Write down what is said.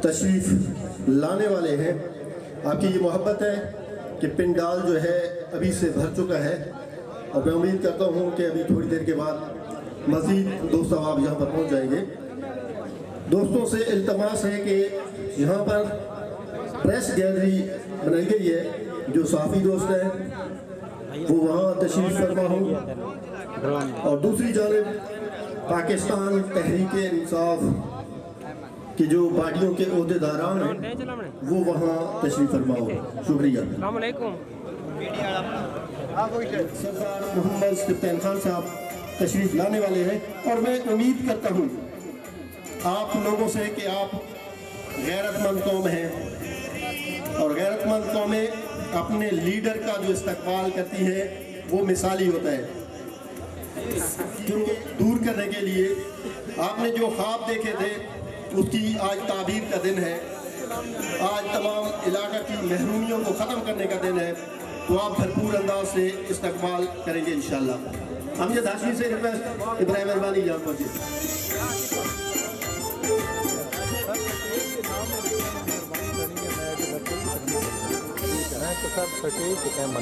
तशरीफ़ लाने वाले हैं। आपकी ये मोहब्बत है कि पिंडाल जो है अभी से भर चुका है और मैं उम्मीद करता हूँ कि अभी थोड़ी देर के बाद मज़ीद दोस्त आप यहाँ पर पहुँच जाएंगे। दोस्तों से इल्तमास है कि यहाँ पर प्रेस गैलरी बनाई गई है, जो साफ़ी दोस्त हैं वो वहाँ तशरीफ़ फरमा हो और दूसरी जानिब पाकिस्तान तहरीक इंसाफ कि जो पार्टियों के ओहदेदारान हैं वो वहाँ तशरीफ़ फरमा हो। शुक्रिया। सरदार मोहम्मद कप्तान खान साहब तशरीफ़ लाने वाले हैं और मैं उम्मीद करता हूँ आप लोगों से कि आप गैरतमंद कौम हैं और गैरतमंद कौमें अपने लीडर का जो इस्तकबाल करती है वो मिसाली होता है। जो दूर करने के लिए आपने जो ख्वाब देखे थे उसकी आज ताबीर का दिन है। आज तमाम इलाका की महरूमियों को ख़त्म करने का दिन है, तो आप भरपूर अंदाज से इस्तकबाल करेंगे इंशाअल्लाह। हम ये हाशमी से रिक्वेस्ट इब्राहिम अरबानी यहाँ पहुँचे। ठीक है